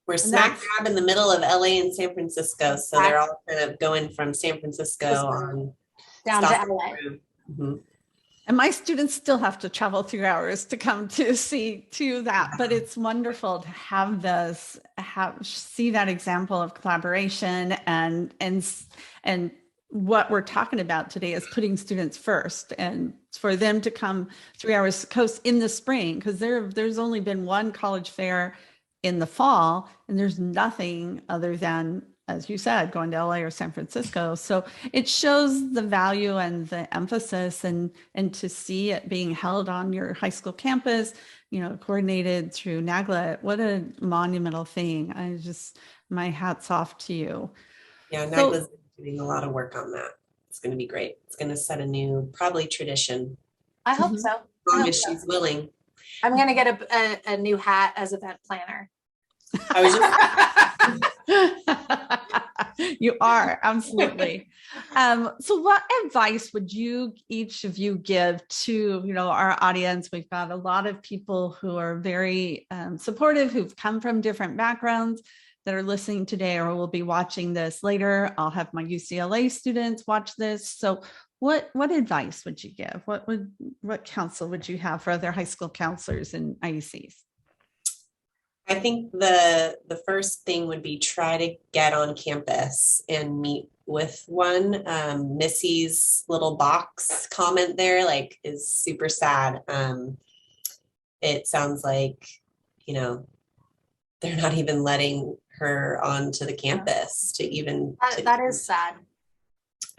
We're smack dab in the middle of LA and San Francisco. So they're all kind of going from San Francisco on down to LA. Mm-hmm. And my students still have to travel 3 hours to come to see to that, but it's wonderful to have see that example of collaboration and what we're talking about today is putting students first, and for them to come 3 hours coast in the spring, because there's only been one college fair in the fall, and there's nothing other than, as you said, going to LA or San Francisco. So it shows the value and the emphasis, and to see it being held on your high school campus, coordinated through NAGLA. What a monumental thing. My hat's off to you. Yeah, NAGLA's doing a lot of work on that. It's going to be great. It's going to set a new, probably tradition. I hope so. As long as she's willing. I'm going to get a new hat as event planner. I was just You are, absolutely. So what advice would each of you give to, our audience? We've got a lot of people who are very supportive, who've come from different backgrounds, that are listening today or will be watching this later. I'll have my UCLA students watch this. So what advice would you give? What counsel would you have for other high school counselors and IECs? I think the first thing would be try to get on campus and meet with one. Missy's little box comment there is super sad. It sounds like, they're not even letting her onto the campus to even. That is sad.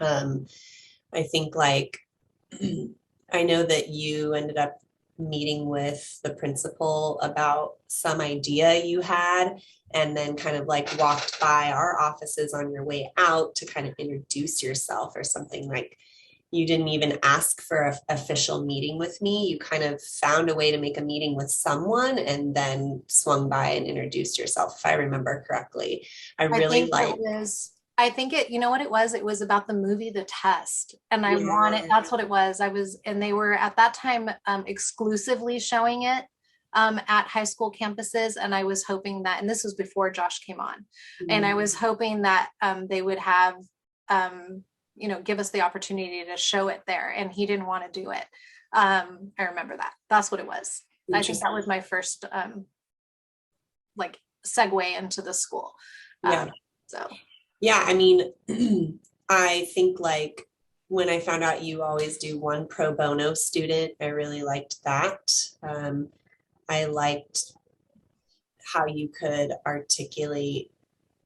I think I know that you ended up meeting with the principal about some idea you had, and then kind of walked by our offices on your way out to kind of introduce yourself or something. You didn't even ask for an official meeting with me. You kind of found a way to make a meeting with someone and then swung by and introduced yourself, if I remember correctly. I think you know what it was? It was about the movie, The Test. And that's what it was. And they were at that time exclusively showing it at high school campuses. And I was hoping that, and this was before Josh came on, and I was hoping that they would have, give us the opportunity to show it there. And he didn't want to do it. I remember that. That's what it was. I think that was my first segue into the school. Yeah, I mean, I think when I found out you always do one pro bono student, I really liked that. I liked how you could articulate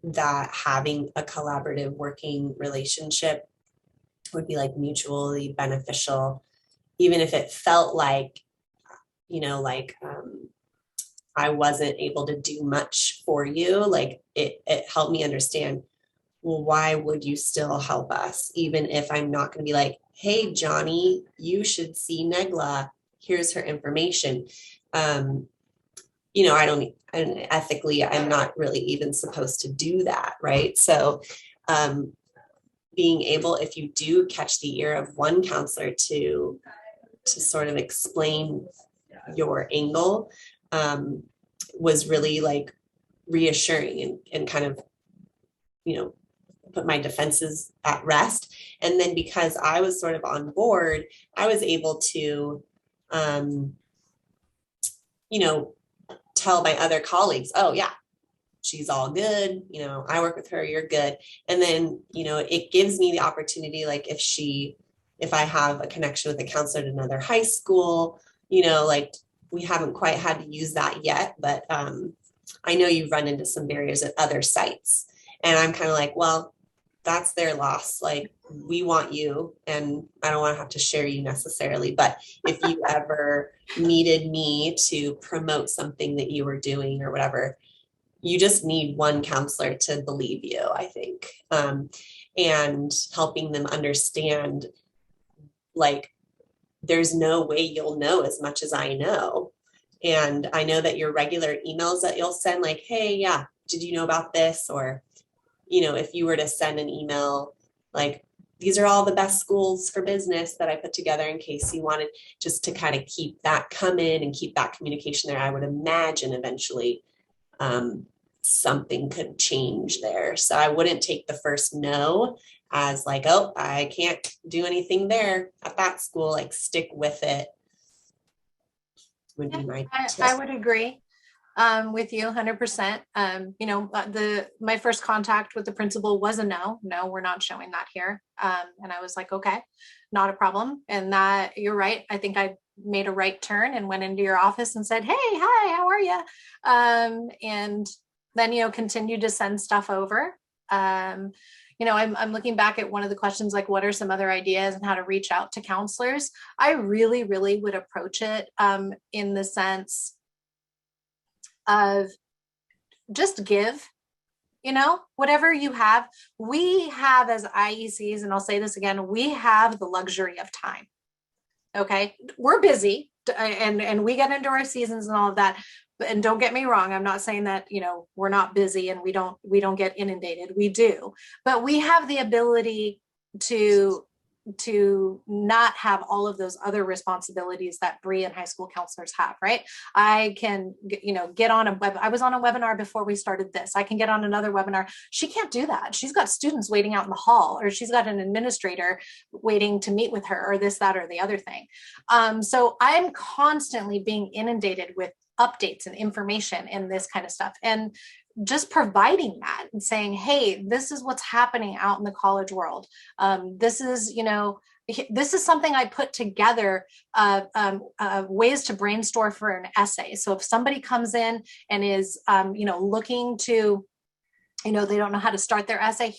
that having a collaborative working relationship would be mutually beneficial, even if it felt I wasn't able to do much for you. It helped me understand, well, why would you still help us? Even if I'm not going to be hey, Johnny, you should see Negla. Here's her information. Ethically, I'm not really even supposed to do that. Right. So, being able, if you do catch the ear of one counselor to sort of explain your angle, was really reassuring and kind of, put my defenses at rest. And then because I was sort of on board, I was able to, tell my other colleagues, oh yeah, she's all good. I work with her, you're good. And then, it gives me the opportunity, if I have a connection with a counselor at another high school, we haven't quite had to use that yet, but I know you've run into some barriers at other sites. And I'm kind of well, that's their loss. We want you, and I don't want to have to share you necessarily, but if you ever needed me to promote something that you were doing or whatever, you just need one counselor to believe you, I think. And helping them understand, there's no way you'll know as much as I know. And I know that your regular emails that you'll send, hey, yeah, did you know about this? Or, if you were to send an email, these are all the best schools for business that I put together in case you wanted just to kind of keep that coming and keep that communication there. I would imagine eventually something could change there. So I wouldn't take the first no as like, oh, I can't do anything there at that school, like stick with it would be my tip. I would agree with you 100%. My first contact with the principal was a no, we're not showing that here. And I was like, okay, not a problem. And that you're right. I think I made a right turn and went into your office and said, hey, hi, how are you? And then, continued to send stuff over. I'm looking back at one of the questions, like, what are some other ideas and how to reach out to counselors? I really, really would approach it in the sense of just give, whatever you have. We have as IECs, and I'll say this again, we have the luxury of time. Okay. We're busy and we get into our seasons and all of that. And don't get me wrong, I'm not saying that, we're not busy and we don't get inundated. We do, but we have the ability to not have all of those other responsibilities that Bree and high school counselors have, right? I can, get on I was on a webinar before we started this. I can get on another webinar. She can't do that. She's got students waiting out in the hall, or she's got an administrator waiting to meet with her, or this, that, or the other thing. So I'm constantly being inundated with updates and information and this kind of stuff. And just providing that and saying, hey, this is what's happening out in the college world. This is something I put together, ways to brainstorm for an essay. So if somebody comes in and is, looking to, they don't know how to start their essay,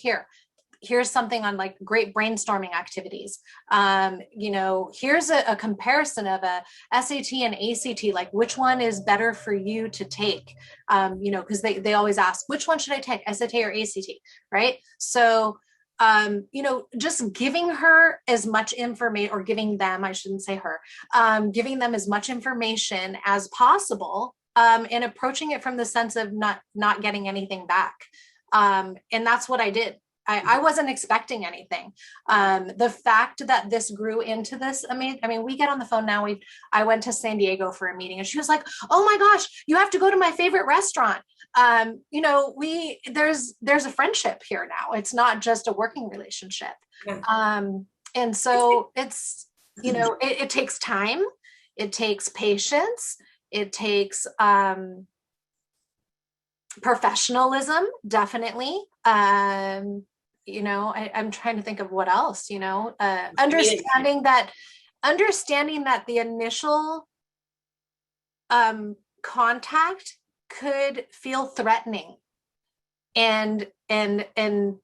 here's something on like great brainstorming activities. Here's a comparison of a SAT and ACT, like which one is better for you to take? Because they always ask, which one should I take, SAT or ACT, right? So, just giving her as much information, or giving them, I shouldn't say her, giving them as much information as possible, and approaching it from the sense of not getting anything back. And that's what I did. I wasn't expecting anything. The fact that this grew into this, we get on the phone now. I went to San Diego for a meeting and she was like, oh my gosh, you have to go to my favorite restaurant. There's a friendship here now. It's not just a working relationship. Yeah. And so it's, it takes time. It takes patience. It takes, professionalism, definitely. I'm trying to think of what else, understanding that the initial contact could feel threatening, and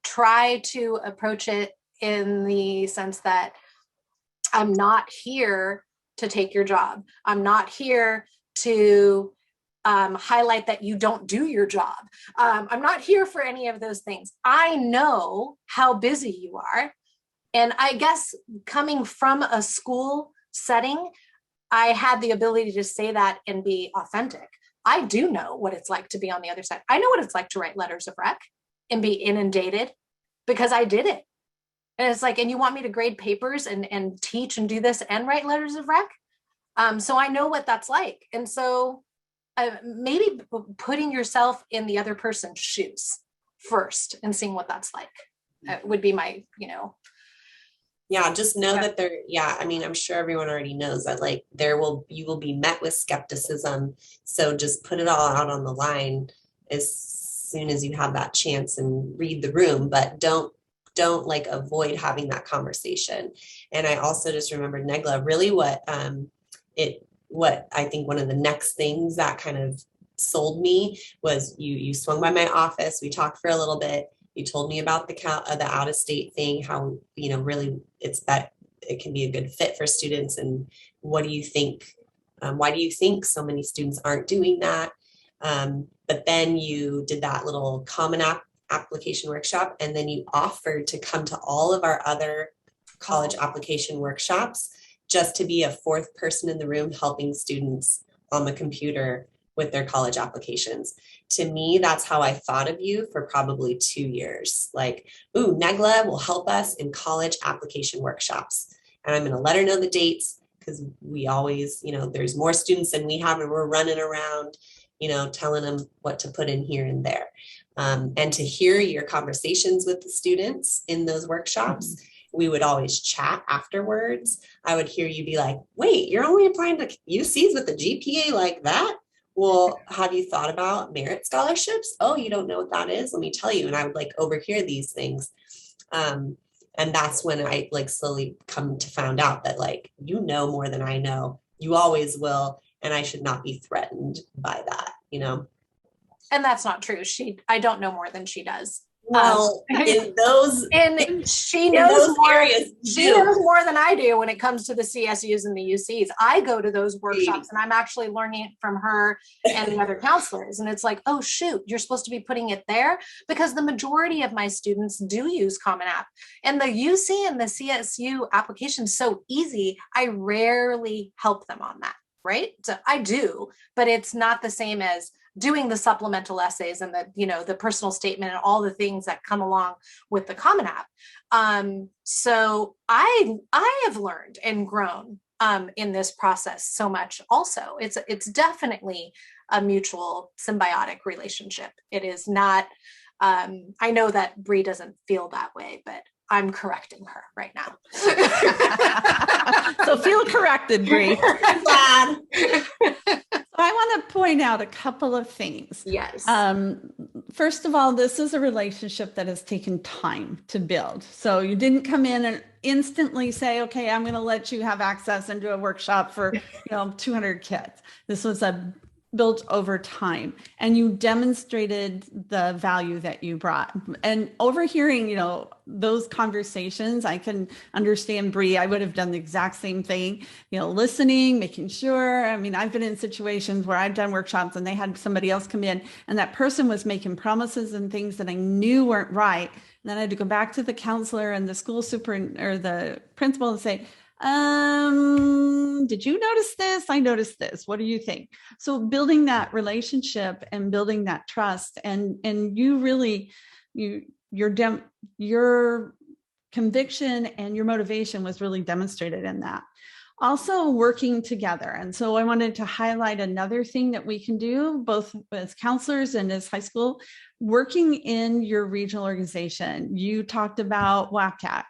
try to approach it in the sense that I'm not here to take your job. I'm not here to highlight that you don't do your job. I'm not here for any of those things. I know how busy you are. And I guess coming from a school setting, I had the ability to say that and be authentic. I do know what it's like to be on the other side. I know what it's like to write letters of rec and be inundated, because I did it. And it's like, and you want me to grade papers and teach and do this and write letters of rec? So I know what that's like. And so maybe putting yourself in the other person's shoes first and seeing what that's like would be my, Yeah, just know that I'm sure everyone already knows that like you will be met with skepticism. So just put it all out on the line as soon as you have that chance and read the room, but don't like avoid having that conversation. And I also just remembered, Negla, really what I think one of the next things that kind of sold me was you swung by my office. We talked for a little bit. You told me about the out of state thing, how, really it's that it can be a good fit for students. And what do you think? Why do you think so many students aren't doing that? But then you did that little common application workshop, and then you offered to come to all of our other college application workshops, just to be a fourth person in the room helping students on the computer with their college applications. To me, that's how I thought of you for probably 2 years. Like, ooh, Negla will help us in college application workshops. And I'm going to let her know the dates, because we always, there's more students than we have, and we're running around, telling them what to put in here and there. and to hear your conversations with the students in those workshops. We would always chat afterwards. I would hear you be like, wait, you're only applying to UCs with a GPA like that? Well, have you thought about merit scholarships? Oh, you don't know what that is? Let me tell you. And I would like overhear these things. And that's when I like slowly come to find out that like, you know more than I know. You always will. And I should not be threatened by that, you know? And that's not true. I don't know more than she does. Well, in those and she in knows those more, areas, she knows more than I do when it comes to the CSUs and the UCs. I go to those workshops and I'm actually learning it from her and the other counselors. And it's like, oh shoot, you're supposed to be putting it there, because the majority of my students do use Common App, and the UC and the CSU application is so easy. I rarely help them on that, right? So I do, but it's not the same as doing the supplemental essays and the, you know, the personal statement and all the things that come along with the Common App. So I have learned and grown in this process so much. Also, it's definitely a mutual symbiotic relationship. It is not. I know that Bree doesn't feel that way, but I'm correcting her right now. So feel corrected, Bree. I'm glad. I want to point out a couple of things. Yes. First of all, this is a relationship that has taken time to build. So you didn't come in and instantly say, okay, I'm going to let you have access and do a workshop for 200 kids. This was built over time, and you demonstrated the value that you brought. And overhearing, those conversations, I can understand, Bree, I would have done the exact same thing, listening, making sure. I mean, I've been in situations where I've done workshops and they had somebody else come in and that person was making promises and things that I knew weren't right. And then I had to go back to the counselor and the school or the principal and say, did you notice this? I noticed this. What do you think? So building that relationship and building that trust, and you really, your conviction and your motivation was really demonstrated in that. Also working together. And so I wanted to highlight another thing that we can do both as counselors and as high school, working in your regional organization. You talked about WACAC.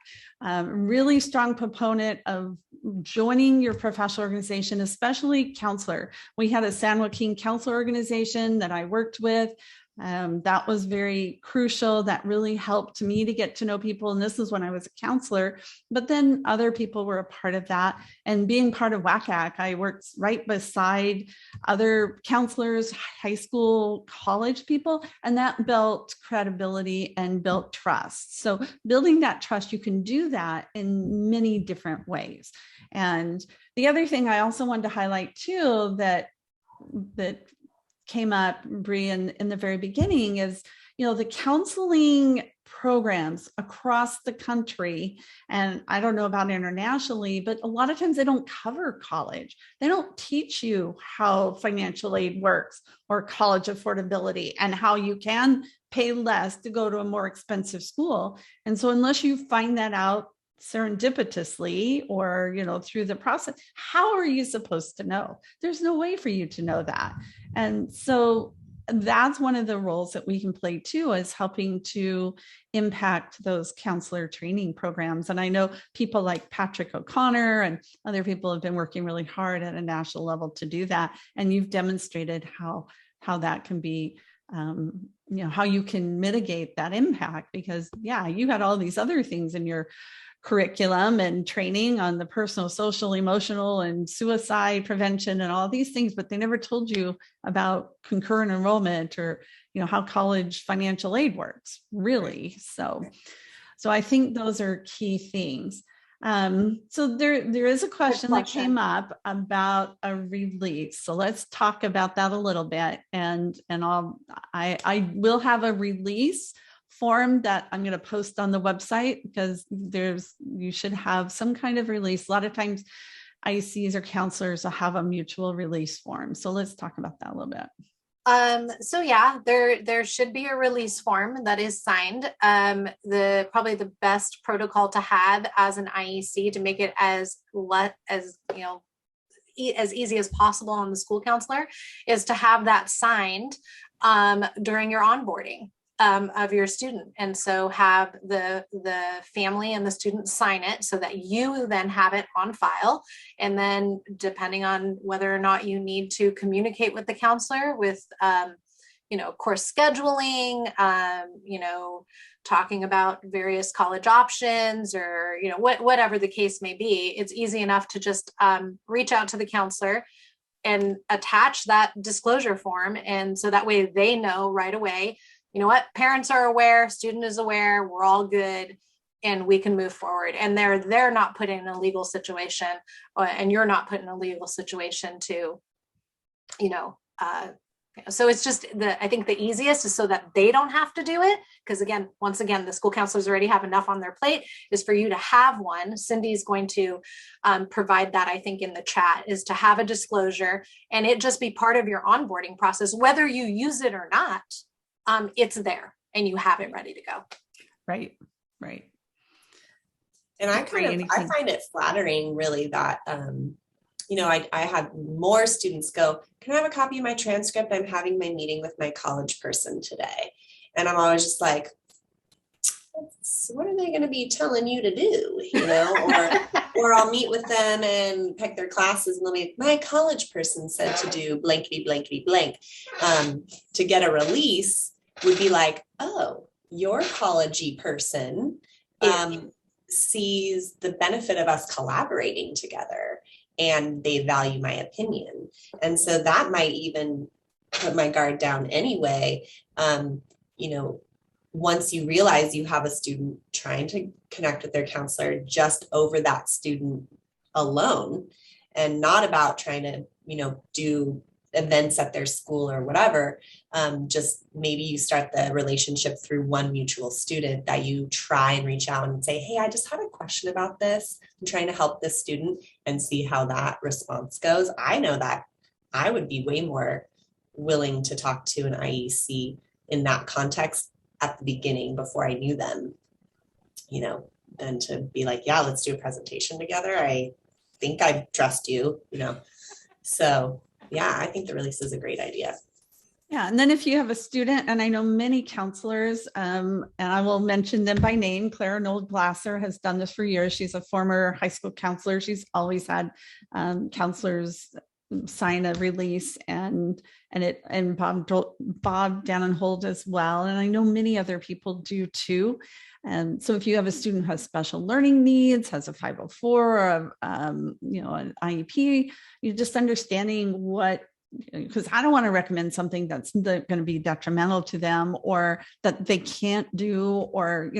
Really strong proponent of joining your professional organization, especially counselor. We had a San Joaquin counselor organization that I worked with. That was very crucial. That really helped me to get to know people. And this is when I was a counselor, but then other people were a part of that. And being part of WACAC, I worked right beside other counselors, high school, college people, and that built credibility and built trust. So building that trust, you can do that in many different ways. And the other thing I also wanted to highlight too, that came up, Bree, in the very beginning is, the counseling programs across the country, and I don't know about internationally, but a lot of times they don't cover college. They don't teach you how financial aid works or college affordability and how you can pay less to go to a more expensive school. And so unless you find that out serendipitously or through the process, how are you supposed to know? There's no way for you to know that. And so that's one of the roles that we can play too, is helping to impact those counselor training programs. And I know people like Patrick O'Connor and other people have been working really hard at a national level to do that. And you've demonstrated how that can be, how you can mitigate that impact, because you had all these other things in your curriculum and training on the personal, social, emotional, and suicide prevention and all these things, but they never told you about concurrent enrollment or, how college financial aid works, really. So I think those are key things. So there is a question that came up about a release. So let's talk about that a little bit. And I will have a release form that I'm going to post on the website, because you should have some kind of release. A lot of times IECs or counselors will have a mutual release form. So let's talk about that a little bit. There should be a release form that is signed. Probably the best protocol to have as an IEC to make it as easy as possible on the school counselor is to have that signed during your onboarding. of your student. And so have the family and the student sign it so that you then have it on file. And then depending on whether or not you need to communicate with the counselor with, course scheduling, talking about various college options or, whatever the case may be, it's easy enough to just reach out to the counselor and attach that disclosure form. And so that way they know right away, parents are aware, student is aware, we're all good, and we can move forward. And they're not put in a legal situation, and you're not put in a legal situation to, so it's just I think the easiest is so that they don't have to do it. Because once again, the school counselors already have enough on their plate, is for you to have one. Cindy's going to provide that, I think, in the chat, is to have a disclosure and it just be part of your onboarding process, whether you use it or not. It's there and you have it ready to go. Right. And I find it flattering, really, that I had more students go, can I have a copy of my transcript? I'm having my meeting with my college person today. And I'm always just like, what are they going to be telling you to do? Or I'll meet with them and pick their classes and they'll be, my college person said to do blankety, blankety, blank. To get a release would be like, oh, your college-y person sees the benefit of us collaborating together and they value my opinion. And so that might even put my guard down anyway. Once you realize you have a student trying to connect with their counselor just over that student alone and not about trying to, do events at their school or whatever, just maybe you start the relationship through one mutual student that you try and reach out and say, hey, I just had a question about this. I'm trying to help this student, and see how that response goes. I know that I would be way more willing to talk to an IEC in that context at the beginning before I knew them, than to be like, yeah, let's do a presentation together. I think I trust you, So yeah, I think the release is a great idea. Yeah. And then if you have a student, and I know many counselors, and I will mention them by name, Clara Noel Glasser has done this for years. She's a former high school counselor. She's always had counselors sign a release and Bob Dannenhold as well. And I know many other people do too. And so if you have a student who has special learning needs, has a 504 or an IEP, you're just understanding because I don't want to recommend something that's going to be detrimental to them or that they can't do, or,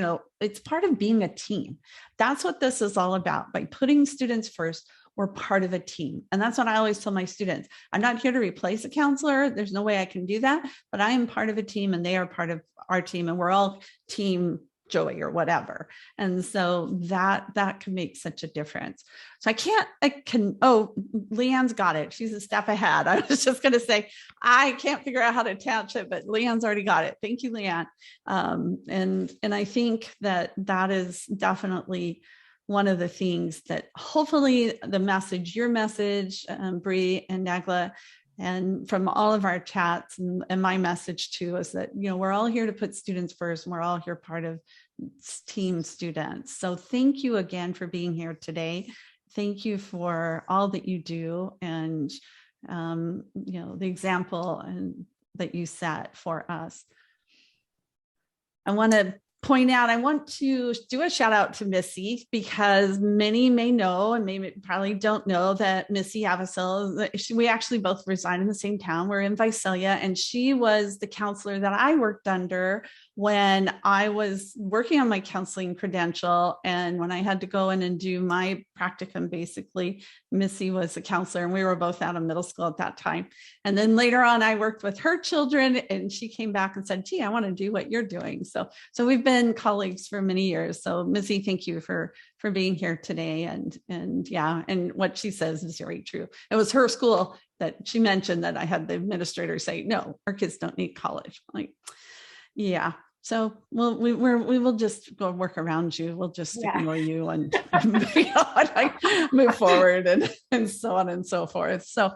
it's part of being a team. That's what this is all about. By putting students first, we're part of a team. And that's what I always tell my students. I'm not here to replace a counselor. There's no way I can do that, but I am part of a team and they are part of our team, and we're all team Joey or whatever. And so that can make such a difference. So Leanne's got it. She's a step ahead. I was just going to say, I can't figure out how to attach it, but Leanne's already got it. Thank you, Leanne. And I think that is definitely one of the things that hopefully your message, Bree and Nagla, and from all of our chats and my message too, is that, we're all here to put students first, and we're all here part of team students. So thank you again for being here today. Thank you for all that you do and, the example that you set for us. I want to do a shout out to Missy, because many may know and probably don't know that Missy Avicil, we actually both reside in the same town. We're in Visalia, and she was the counselor that I worked under when I was working on my counseling credential. And when I had to go in and do my practicum, basically, Missy was the counselor, and we were both out of middle school at that time. And then later on, I worked with her children, and she came back and said, gee, I want to do what you're doing. So we've been colleagues for many years. So Missy, thank you for being here today. And what she says is very true. It was her school that she mentioned that I had the administrator say, no, our kids don't need college. Yeah. So we will just go work around you. We'll just ignore you and move forward and so on and so forth. So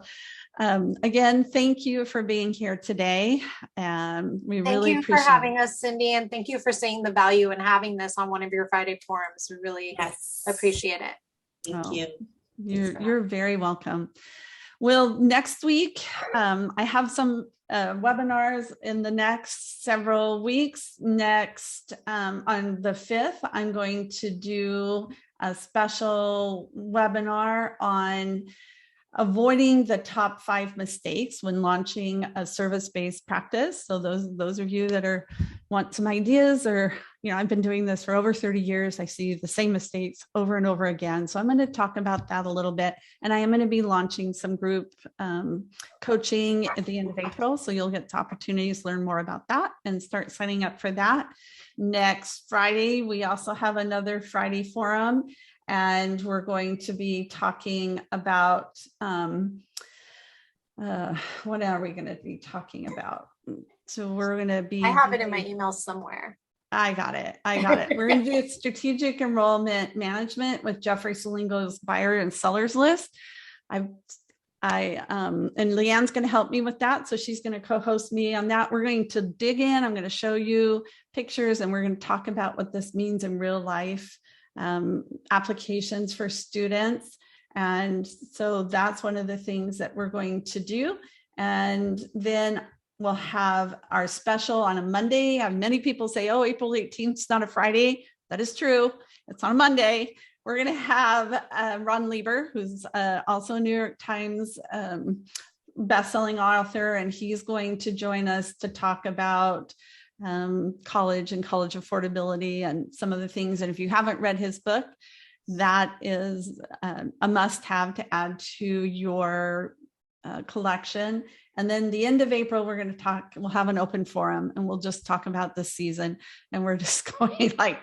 Again, thank you for being here today. We Thank really you for appreciate having us, Cindy, and thank you for seeing the value in having this on one of your Friday forums. We really Yes. appreciate it. Thank Oh, you. You're very welcome. Well, next week, I have some webinars in the next several weeks. Next, on the 5th, I'm going to do a special webinar on avoiding the top 5 mistakes when launching a service-based practice. So those of you that want some ideas, or I've been doing this for over 30 years. I see the same mistakes over and over again. So I'm going to talk about that a little bit. And I am going to be launching some group coaching at the end of April. So you'll get opportunities to learn more about that and start signing up for that. Next Friday, we also have another Friday forum. And we're going to be talking about, what are we going to be talking about? So we're going to be. I have it in my email somewhere. I got it. We're going to do strategic enrollment management with Jeffrey Salingo's buyer and sellers list. And Leanne's going to help me with that. So she's going to co-host me on that. We're going to dig in. I'm going to show you pictures, and we're going to talk about what this means in real life. Applications for students. And so that's one of the things that we're going to do. And then we'll have our special on a Monday. Many people say, oh, April 18th is not a Friday. That is true. It's on a Monday. We're going to have Ron Lieber, who's also a New York Times bestselling author, and he's going to join us to talk about college and college affordability and some of the things. And if you haven't read his book, that is a must-have to add to your collection. And then the end of April, we'll have an open forum, and we'll just talk about this season. And we're just going like,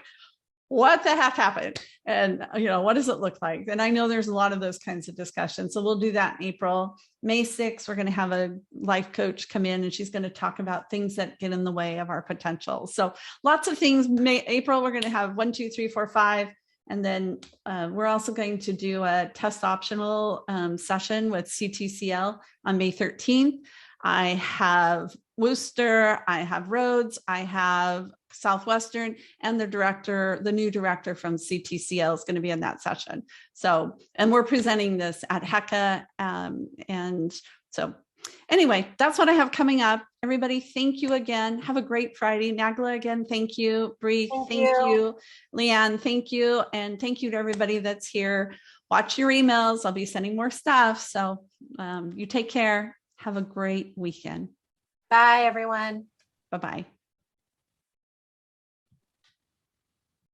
what the heck happened? And, what does it look like? And I know there's a lot of those kinds of discussions. So we'll do that in April. May 6th, we're going to have a life coach come in, and she's going to talk about things that get in the way of our potential. So lots of things. April, we're going to have 1, 2, 3, 4, 5. And then we're also going to do a test optional session with CTCL on May 13th. I have Worcester, I have Rhodes, I have Southwestern, and the new director from CTCL is going to be in that session. So, and we're presenting this at HECA. And so anyway, that's what I have coming up. Everybody, thank you again. Have a great Friday. Nagla, again, thank you. Bree, thank you. Leanne, thank you. And thank you to everybody that's here. Watch your emails. I'll be sending more stuff. So you take care. Have a great weekend. Bye, everyone. Bye-bye.